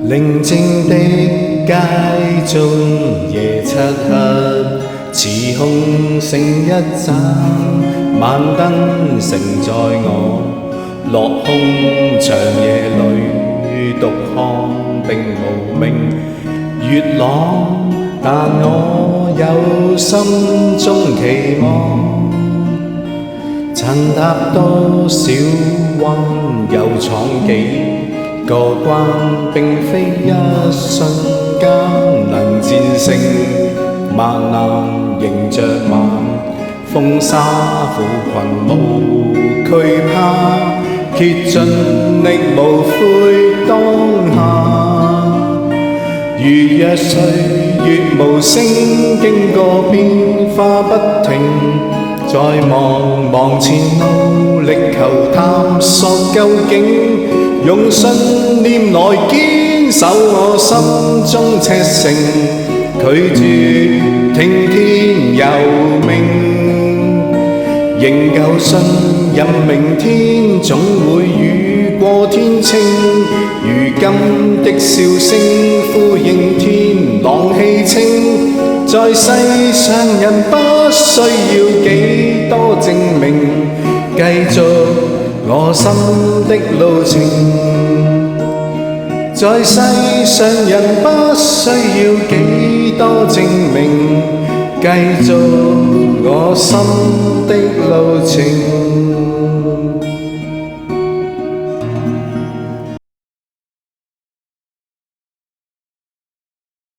寧靜的街中夜漆黑，似空剩一盞，晚燈承載我落空長夜裏，獨看並無名月朗，但我有心中期望，曾踏多少彎又闖幾個關，並非一瞬間能戰勝，萬難迎着晚風沙苦困無懼怕，竭盡力無悔當下。如若歲月無聲經過變化不停，在茫茫前路力求探索究竟，用信念來堅守我心中赤誠，拒絕聽天由命，仍舊信任明天總會雨過天晴。如今的笑聲呼應天朗氣清，在世上人不需要幾多證明，繼續我心的路程。在世上人不需要幾多證明，繼續我心的路程。